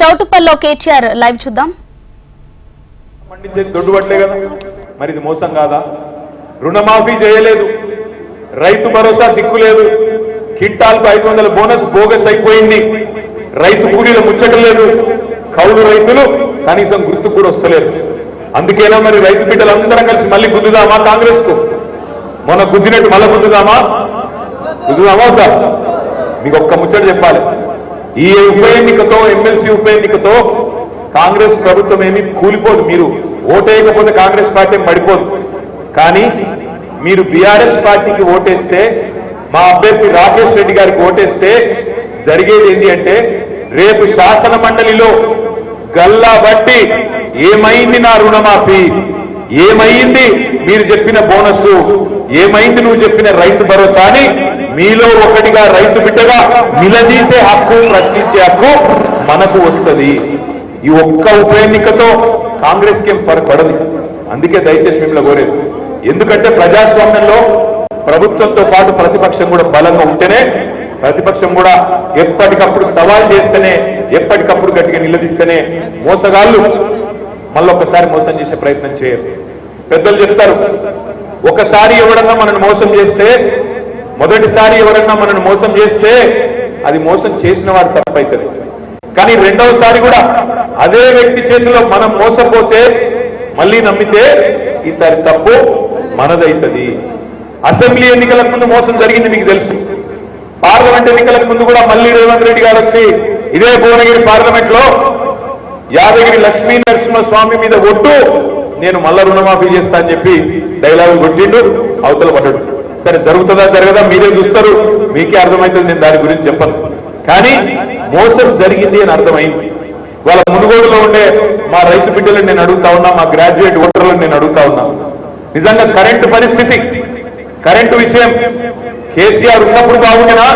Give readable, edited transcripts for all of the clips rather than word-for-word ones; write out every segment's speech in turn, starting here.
చౌటుప్పల్లో KTR live చూద్దాం. పండించేది దొడ్డుబట్లే కదా, మరి ఇది మోసం కాదా? రుణమాఫీ చేయలేదు, రైతు భరోసా దిక్కులేదు, కింటాల్కు 500 బోనస్ బోగస్ అయిపోయింది, రైతు కూలీల ముచ్చట లేదు, కౌలు రైతులు కనీసం గుర్తు కూడా వస్తలేదు. అందుకేనా మరి రైతు బిడ్డలందరం కలిసి మళ్ళీ గుద్దుదామా కాంగ్రెస్ కు? మొన్న గుద్దినట్టు మళ్ళీ గుద్దుదామా వద్దా? మీకు ఒక్క ముచ్చట చెప్పాలి, ఈ ఉప ఎన్నికతో ఎమ్మెల్సీ ఉప ఎన్నికతో కాంగ్రెస్ ప్రభుత్వం ఏమీ కూలిపోదు. మీరు ఓటేయకపోతే కాంగ్రెస్ పార్టీ పడిపోదు. కానీ మీరు బీఆర్ఎస్ పార్టీకి ఓటేస్తే, మా అభ్యర్థి రాకేష్ రెడ్డి గారికి ఓటేస్తే జరిగేది ఏంటి అంటే, రేపు శాసన మండలిలో గల్లా బట్టి ఏమైంది నా రుణమాఫీ, ఏమైంది మీరు చెప్పిన బోనస్, ఏమైంది నువ్వు చెప్పిన రైతు భరోసా అని మీలో ఒకటిగా రైతు బిడ్డగా నిలదీసే హక్కు, ప్రశ్నించే హక్కు మనకు వస్తుంది. ఈ ఒక్క ఉప ఎన్నికతో కాంగ్రెస్కి ఏం పడదు. అందుకే దయచేసి మిమ్మల్ని కోరేది, ఎందుకంటే ప్రజాస్వామ్యంలో ప్రభుత్వంతో పాటు ప్రతిపక్షం కూడా బలంగా ఉంటేనే, ప్రతిపక్షం కూడా ఎప్పటికప్పుడు సవాల్ చేస్తేనే, ఎప్పటికప్పుడు గట్టిగా నిలదీస్తేనే మోసగాళ్ళు మళ్ళొక్కసారి మోసం చేసే ప్రయత్నం చేయరు. పెద్దలు చెప్తారు, ఒకసారి ఎవరన్నా మనల్ని మోసం చేస్తే, మొదటిసారి ఎవరన్నా మనల్ని మోసం చేస్తే అది మోసం చేసిన వాడు తప్పైతుంది. కానీ రెండవసారి కూడా అదే వ్యక్తి చేతిలో మనం మోసపోతే, మళ్ళీ నమ్మితే ఈసారి తప్పు మనదైతుంది. అసెంబ్లీ ఎన్నికలకు ముందు మోసం జరిగింది మీకు తెలుసు. పార్లమెంట్ ఎన్నికలకు ముందు కూడా మళ్ళీ రేవంత్ రెడ్డి గారు వచ్చి ఇదే భువనగిరి పార్లమెంట్ లో యాదగిరి లక్ష్మీ నరసింహస్వామి మీద ఒట్టు, నేను మళ్ళా రుణమాఫీ చేస్తా అని చెప్పి డైలాగు కొట్టిండు, అవతల పడ్డాడు. సరే జరుగుతుందా జరగదా మీరే చూస్తారు, మీకే అర్థమవుతుంది, నేను దాని గురించి చెప్పను. కానీ మోసం జరిగింది అని అర్థమైంది. వాళ్ళ మునుగోడులో ఉండే మా రైతు బిడ్డలను నేను అడుగుతా ఉన్నా, మా గ్రాడ్యుయేట్ ఓటర్లను నేను అడుగుతా ఉన్నా, నిజంగా కరెంటు పరిస్థితి, కరెంటు విషయం కేసీఆర్ ఉన్నప్పుడు బాగుండేనా,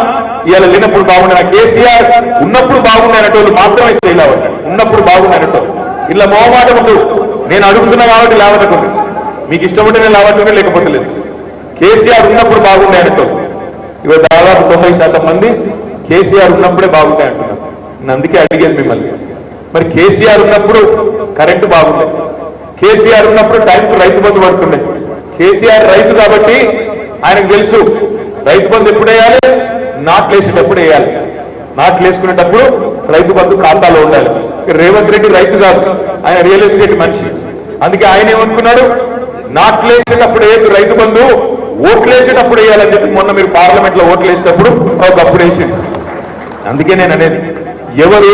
ఇవాళ లేనప్పుడు బాగుండేనా? కేసీఆర్ ఉన్నప్పుడు బాగుండేనటోళ్ళు మాత్రమే ఫెయిల్ అవ్వండి, ఉన్నప్పుడు బాగుండేనటోళ్ళు. ఇలా మొహమాటముందు నేను అడుగుతున్నా కాబట్టి లేవటకుంది, మీకు ఇష్టం ఉంటే నేను లేవటమే, లేకపోతే లేదు. కేసీఆర్ ఉన్నప్పుడు బాగుండేనటోళ్ళు ఇవాళ దాదాపు 90% మంది కేసీఆర్ ఉన్నప్పుడే బాగుంటాయి అంటున్నారు. నేను అందుకే అడిగేది మిమ్మల్ని, మరి కేసీఆర్ ఉన్నప్పుడు కరెంటు బాగుండే, కేసీఆర్ ఉన్నప్పుడు టైంకు రైతు బంధు పడుతుండే. కేసీఆర్ రైతు కాబట్టి ఆయనకు తెలుసు రైతు బంధు ఎప్పుడు వేయాలి, నాట్లు వేసేటప్పుడు వేయాలి, నాట్లు వేసుకునేటప్పుడు రైతు బంధు ఖాతాలో ఉండాలి. రేవంత్ రెడ్డి రైతు కాదు, ఆయన రియల్ ఎస్టేట్ మనిషి. అందుకే ఆయన ఏమనుకున్నాడు, నాట్లు వేసేటప్పుడు వేయద్దు రైతు బంధు, ఓట్లు వేసేటప్పుడు వేయాలని చెప్పి మొన్న మీరు పార్లమెంట్ లో ఓట్లు వేసేటప్పుడు ఒకప్పుడు వేసింది. అందుకే నేను అనేది, ఎవరు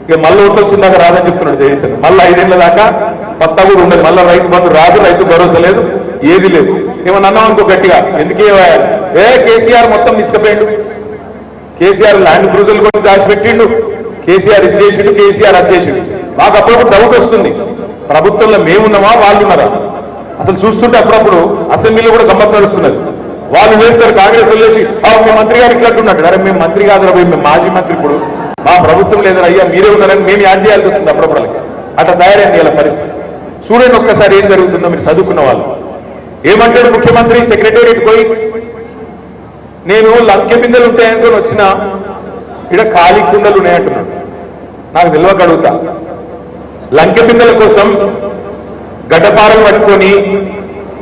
ఇక మళ్ళీ ఓట్లు వచ్చిందాకా రాదని చెప్తున్నాడు జగన్, మళ్ళీ 5 ఏళ్ల దాకా పత్తా కూడా ఉండదు, మళ్ళీ రైతు బంధు రాదు, రైతు భరోసా లేదు, ఏది లేదు. ఏమన్నా అన్నాం అనుకో గట్టిగా, ఎందుకే కేసీఆర్ మొత్తం తీసుకుపోయాడు, కేసీఆర్ ల్యాండ్ క్రూజర్లు కూడా దాచిపెట్టిండు, కేసీఆర్ ఇది చేసిండు, కేసీఆర్ అది చేసిండు. మాకు అప్పుడప్పుడు డౌట్ వస్తుంది, ప్రభుత్వంలో మేమున్నామా వాళ్ళు ఉన్నారా? అసలు చూస్తుంటే అప్పుడప్పుడు అసెంబ్లీలో కూడా గమ్మత్తు నడుస్తున్నది. వాళ్ళు వేస్తారు, కాంగ్రెస్ వెళ్ళేసి మీ మంత్రి గారు ఇట్లా అంటున్నాడు, అరే మేము మంత్రి కాదు పోయి మేము మాజీ మంత్రి, ఇప్పుడు మా ప్రభుత్వం లేదని అయ్యా మీరే ఉన్నారని మేము యాడ్ చేయాల్సి వస్తుంది అప్పుడప్పుడు. అట్లా తయారైంది ఇలా పరిస్థితి. చూడండి ఒక్కసారి ఏం జరుగుతుందో, మీరు చదువుకున్న వాళ్ళు. ఏమంటాడు ముఖ్యమంత్రి సెక్రటేరియట్ పోయి, నేను లంకె బిందెలు ఉంటాయనుకొని వచ్చిన, ఇక్కడ ఖాళీ కుండలు ఉన్నాయంటున్నాడు. నాకు తెలియక అడుగుతా, లంకె బిందెల కోసం గడ్డపారం పట్టుకొని,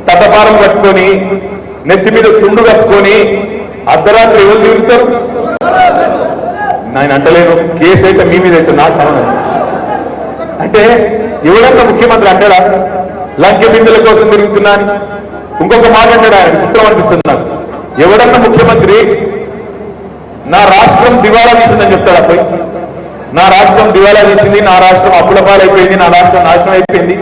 తటపారం పట్టుకొని, నెత్తి మీద తుండు కట్టుకొని అర్ధరాత్రి ఎవరు తిరుగుతారు? నేను అంటలేను, కేసు అయితే మీ మీద అయితే నాకు సంబంధం. అంటే ఎవరన్నా ముఖ్యమంత్రి అంటాడా లంకె బిందెల కోసం తిరుగుతున్నాను? ఇంకొక మాట అంటాడు, ఆయన చిత్రం అనిపిస్తుంది నాకు. ఎవరన్నా ముఖ్యమంత్రి నా రాష్ట్రం దివాలా తీసిందని చెప్తాడు. అబ్బాయి నా రాష్ట్రం దివాలా తీసింది, నా రాష్ట్రం అప్పుల పాలైపోయింది, నా రాష్ట్రం నాశనం అయిపోయింది.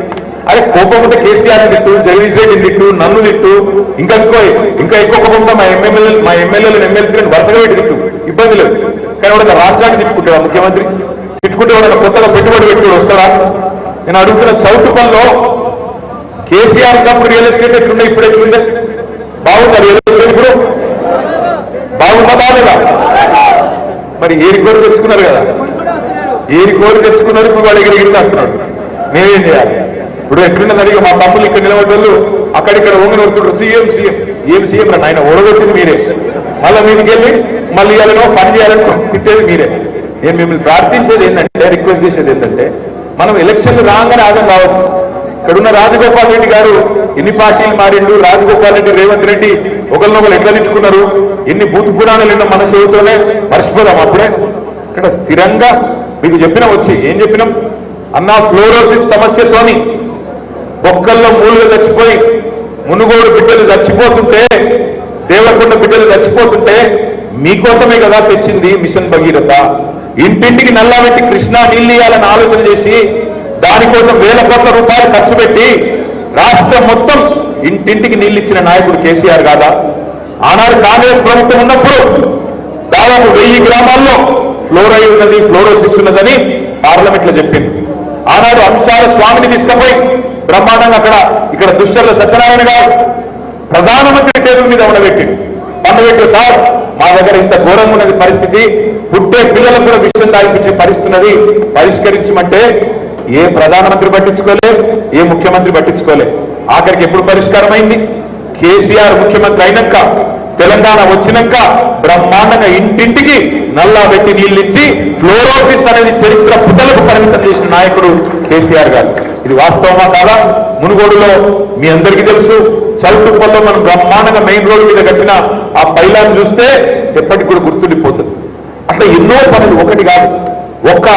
అరే కోపంతో కేసీఆర్ని తిట్టు, జగదీష్ రెడ్డిని తిట్టు, నన్ను తిట్టు, ఇంకా ఎక్కువ కోపంతో మా ఎమ్మెల్యేలు ఎమ్మెల్సీలను వరుసగా పెట్టి తిట్టు, ఇబ్బంది లేదు. కానీ వాడు రాష్ట్రాన్ని తిట్టుకుంటాడా ముఖ్యమంత్రి? తిట్టుకుంటే వాడు కొత్తగా పెట్టుబడి పెట్టుకుని వస్తారా? నేను అడుగుతున్న చౌటుప్పల్లో కేసీఆర్ ఉన్నప్పుడు రియల్ ఎస్టేట్ ఎట్లుండే, ఇప్పుడు ఎట్లుండే? బాగుందా రియల్ ఎస్టేట్? ఇప్పుడు బాగుందా బాగా? మరి ఏరి కోరి తెచ్చుకున్నారు కదా, ఏరి కోరి తెచ్చుకున్నారు, ఇప్పుడు వాడు ఎగిరిగిరి అంటున్నాడు. మేమేం చేయాలి? ఇప్పుడు ఎట్లున్నది అడిగి మా తమ్ముళ్ళు ఇక్కడ నిలబడ్డోళ్ళు అక్కడిక్కడ ఓంగని వస్తుంటారు, సీఎం సీఎం. ఏం సీఎం రా నాయన, ఓడగొట్టింది మీరే, మళ్ళీ మీదికి వెళ్ళి మళ్ళీ ఇవ్వాలనో పని చేయాలనో తిట్టేది మీరే. నేను మిమ్మల్ని ప్రార్థించేది ఏంటంటే, రిక్వెస్ట్ చేసేది ఏంటంటే, మనం ఎలక్షన్లు రాగానే ఆగం కావద్దు. ఇక్కడున్న రాజగోపాల్ రెడ్డి గారు ఎన్ని పార్టీలు మారిండు, రాజగోపాల్ రెడ్డి, రేవంత్ రెడ్డి ఒకరినొకరు ఎట్లా తిట్టుకున్నారు, ఎన్ని బూత్ పురాణాలు ఎన్నో మన చెబుతూనే మర్చిపోదాం. అప్పుడే ఇక్కడ స్థిరంగా మీకు చెప్పినాం, వచ్చి ఏం చెప్పినాం అన్నా, ఫ్లోరోసిస్ సమస్యతోని బొక్కల్లో మూలుగా చచ్చిపోయి మునుగోడు బిడ్డలు చచ్చిపోతుంటే, దేవరకొండ బిడ్డలు చచ్చిపోతుంటే మీకోసమే కదా తెచ్చింది మిషన్ భగీరథ. ఇంటింటికి నల్లా పెట్టి కృష్ణా నీళ్ళు ఇవ్వాలని ఆలోచన చేసి దానికోసం వేల కోట్ల రూపాయలు ఖర్చు పెట్టి రాష్ట్రం మొత్తం ఇంటింటికి నీళ్ళు ఇచ్చిన నాయకుడు కేసీఆర్ కాదా? ఆనాడు కాంగ్రెస్ ప్రభుత్వం ఉన్నప్పుడు దాదాపు 1000 గ్రామాల్లో ఫ్లోరైడ్ ఉన్నది, ఫ్లోరోసిస్ ఉన్నదని పార్లమెంట్ లో చెప్పింది. ఆనాడు అంశాల స్వామిని తీసుకుపోయి బ్రహ్మాండంగా ఇక్కడ దుశ్చర్ల సత్యనారాయణ గారు ప్రధానమంత్రి టేబుల్ మీద ఉండబెట్టింది. పండబెట్టు, సార్ మా దగ్గర ఇంత ఘోరంగా ఉన్నది పరిస్థితి, పుట్టే పిల్లలకు కూడా విషయం తాగిపించే పరిస్థితున్నది, పరిష్కరించమంటే ఏ ప్రధానమంత్రి పట్టించుకోలే, ఏ ముఖ్యమంత్రి పట్టించుకోలే. ఆఖరికి ఎప్పుడు పరిష్కారం అయింది? కేసీఆర్ ముఖ్యమంత్రి అయినాక, తెలంగాణ వచ్చినాక బ్రహ్మాండంగా ఇంటింటికి నల్లా పెట్టి నీళ్ళిచ్చి ఫ్లోరోసిస్ అనేది చరిత్ర పుటలకు పరిమితం చేసిన నాయకుడు కేసీఆర్ గారు. ఇది వాస్తవమా కాదా? మునుగోడులో మీ అందరికీ తెలుసు, చౌటుప్పల్లో మనం బ్రహ్మాండంగా మెయిన్ రోడ్డు మీద కట్టిన ఆ పైలాన్ని చూస్తే ఎప్పటికి కూడా గుర్తుండిపోతుంది. అట్లా ఎన్నో పనులు, ఒకటి కాదు, ఒక్క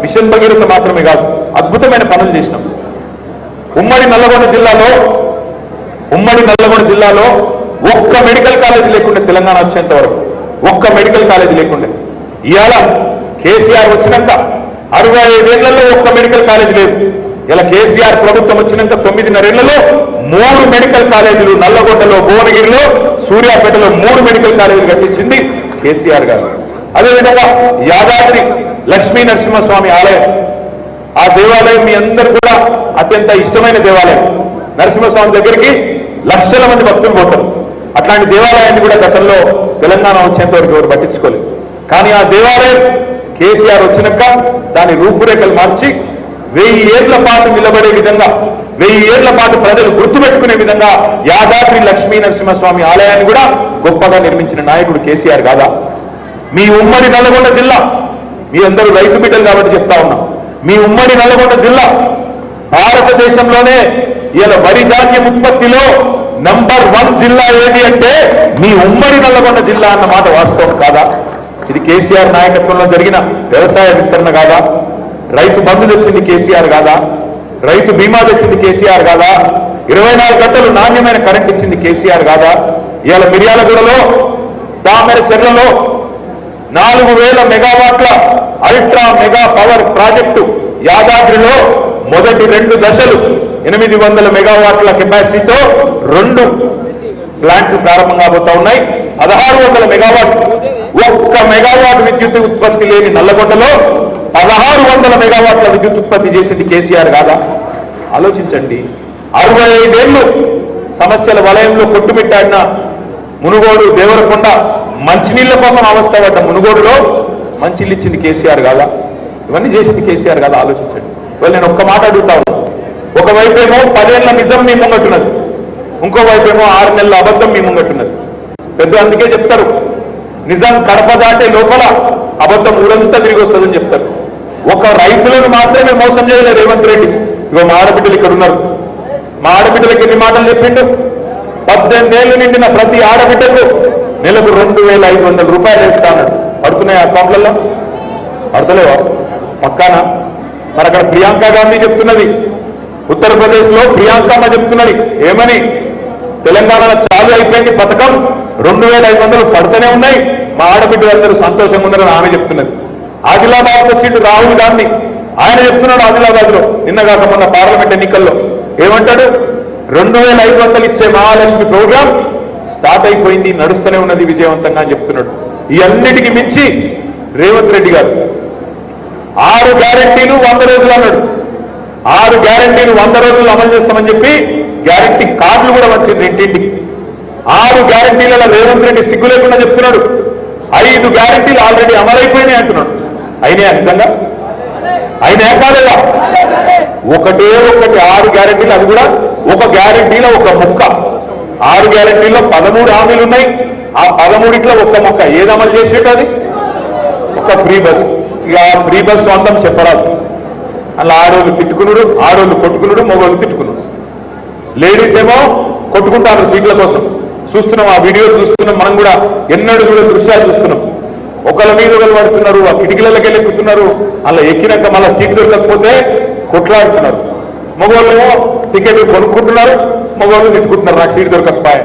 మిషన్ భగీరథ మాత్రమే కాదు, అద్భుతమైన పనులు చేసినాం. ఉమ్మడి నల్లగొండ జిల్లాలో ఒక్క మెడికల్ కాలేజీ లేకుండే, తెలంగాణ వచ్చేంత వరకు ఒక్క మెడికల్ కాలేజీ లేకుండే. ఇవాళ కేసీఆర్ వచ్చినాక 65 ఏళ్లలో ఒక్క మెడికల్ కాలేజీ లేదు. ఇలా కేసీఆర్ ప్రభుత్వం వచ్చినాక 9.5 ఏళ్లలో 3 మెడికల్ కాలేజీలు, నల్లగొండలో, భువనగిరిలో, సూర్యాపేటలో 3 మెడికల్ కాలేజీలు కట్టించింది కేసీఆర్ గారు. అదేవిధంగా యాదాద్రి లక్ష్మీ నరసింహస్వామి ఆలయం, ఆ దేవాలయం మీ అందరూ కూడా అత్యంత ఇష్టమైన దేవాలయం. నరసింహస్వామి దగ్గరికి లక్షల మంది భక్తులు పోతారు. అట్లాంటి దేవాలయాన్ని కూడా గతంలో తెలంగాణ వచ్చేంత వరకు ఎవరు పట్టించుకోలేదు. కానీ ఆ దేవాలయం కేసీఆర్ వచ్చినాక దాని రూపురేఖలు మార్చి 1000 ఏళ్ల పాటు నిలబడే విధంగా, 1000 ఏళ్ల పాటు ప్రజలు గుర్తుపెట్టుకునే విధంగా యాదాద్రి లక్ష్మీ నరసింహస్వామి ఆలయాన్ని కూడా గొప్పగా నిర్మించిన నాయకుడు కేసీఆర్ కాదా? మీ ఉమ్మడి నల్లగొండ జిల్లా, మీ అందరూ రైతు బిడ్డలు కాబట్టి చెప్తా ఉన్నాం, మీ ఉమ్మడి నల్లగొండ జిల్లా భారతదేశంలోనే ఇలా వరి ధాన్యం ఉత్పత్తిలో నంబర్ 1 జిల్లా ఏది అంటే మీ ఉమ్మడి నల్లగొండ జిల్లా అన్న మాట వాస్తవం కాదా? ఇది కేసీఆర్ నాయకత్వంలో జరిగిన వ్యవసాయ విస్తరణ కాదా? రైతు బంధు తెచ్చింది కేసీఆర్ కాదా? రైతు బీమా తెచ్చింది కేసీఆర్ కాదా? 24 గంటలు నాణ్యమైన కరెంట్ ఇచ్చింది కేసీఆర్ కాదా? ఇవాళ మిర్యాలగూడలో, తామెర చెర్లలో 4000 మెగావాట్ల అల్ట్రా మెగా పవర్ ప్రాజెక్టు, యాదాద్రిలో మొదటి 2 దశలు 800 మెగావాట్ల కెపాసిటీతో 2 ప్లాంట్లు ప్రారంభం కాబోతా ఉన్నాయి. 1600 మెగావాట్, 1 మెగావాట్ విద్యుత్ ఉత్పత్తి లేని నల్లగొండలో 1600 మెగావాట్ల విద్యుత్ ఉత్పత్తి చేసింది కేసీఆర్ కాదా? ఆలోచించండి. 65 ఏళ్లు సమస్యల వలయంలో కొట్టుమిట్టాడిన మునుగోడు, దేవరకొండ, మంచినీళ్ల కోసం అవస్థ పడ్డ మునుగోడులో మంచినీళ్ళు ఇచ్చింది కేసీఆర్ కాదా? ఇవన్నీ చేసింది కేసీఆర్ కాదా? ఆలోచించండి. ఇవాళ నేను ఒక్క మాట అడుగుతా ఉన్నాను. ఒకవైపేమో 10 ఏళ్ల నిజం మీ ముంగట్టున్నది, ఇంకోవైపేమో 6 నెలల అబద్ధం మీ ముంగట్టున్నది. పెద్ద అందుకే చెప్తారు, నిజం కడప దాటే లోపల అబద్ధం ఊరంతా తిరిగి వస్తుందని చెప్తారు. ఒక రైతులను మాత్రమే మోసం చేయలేదు రేవంత్ రెడ్డి. ఇగో మా ఆడబిడ్డలు ఇక్కడ ఉన్నారు, మా ఆడబిడ్డలకు ఎన్ని మాటలు చెప్పిండు? 18 ఏళ్లు నిండిన ప్రతి ఆడబిడ్డకు నెలకు 2500 రూపాయలు వేస్తాను. పడుతున్నాయి అకౌంట్లలో? పడతలేవా? పక్కానా? మరి అక్కడ ప్రియాంక గాంధీ చెప్తున్నది, ఉత్తరప్రదేశ్ లో ప్రియాంకమ్మ చెప్తున్నది ఏమని? తెలంగాణలో చాలు అయిపోయింది పథకం, 2500 పడుతూనే ఉన్నాయి, మా ఆడబిడ్డలందరూ సంతోషంగా ఉన్నారని ఆమె చెప్తున్నది. ఆదిలాబాద్ వచ్చిండు రాహుల్ గాంధీ, ఆయన చెప్తున్నాడు ఆదిలాబాద్ లో నిన్న కాక మొన్న పార్లమెంట్ ఎన్నికల్లో ఏమంటాడు? 2500 ఇచ్చే మహాలక్ష్మి ప్రోగ్రాం స్టార్ట్ అయిపోయింది, నడుస్తూనే ఉన్నది విజయవంతంగా అని చెప్తున్నాడు. ఈ అన్నిటికీ మించి రేవంత్ రెడ్డి గారు 6 గ్యారెంటీలు 100 రోజులు అన్నాడు. 6 గ్యారెంటీలు 100 రోజులు అమలు చేస్తామని చెప్పి గ్యారెంటీ కార్డులు కూడా వచ్చింది ఇంటింటికి. 6 గ్యారెంటీలలో రేవంత్ రెడ్డి సిగ్గు లేకుండా చెప్తున్నాడు 5 గ్యారెంటీలు ఆల్రెడీ అమలైపోయినాయి అంటున్నాడు. అయినా నిజంగా అయినా కాలేదా? ఒకటే ఒకటి 6 గ్యారెంటీలు, అది కూడా ఒక గ్యారెంటీలో ఒక ముక్క. 6 గ్యారెంటీలో 13 హామీలు ఉన్నాయి, ఆ 13లో ఒక్క మొక్క. ఏది అమలు చేసేట? అది ఒక ఫ్రీ బస్. ఇక ఫ్రీ బస్ సొంతం చెప్పరాదు. అలా ఆడోళ్ళు తిట్టుకున్నాడు, ఆడోళ్ళు కొట్టుకున్నాడు, మగవాళ్ళు తిట్టుకున్నాడు. లేడీస్ ఏమో కొట్టుకుంటారు సీట్ల కోసం. చూస్తున్నాం, ఆ వీడియో చూస్తున్నాం, మనం కూడా ఎన్నడూ కూడా దృశ్యాలు చూస్తున్నాం. ఒకళ్ళ మీద ఒకళ్ళు పడుతున్నారు, ఆ కిటికీలకి వెళ్ళి ఎక్కుతున్నారు. అలా ఎక్కినాక మళ్ళీ సీట్ దొరకకపోతే కొట్లాడుతున్నారు. మగవాళ్ళేమో టికెట్ కొనుక్కుంటున్నారు, మగవాళ్ళు తిట్టుకుంటున్నారు నాకు సీట్ దొరకకపోయా.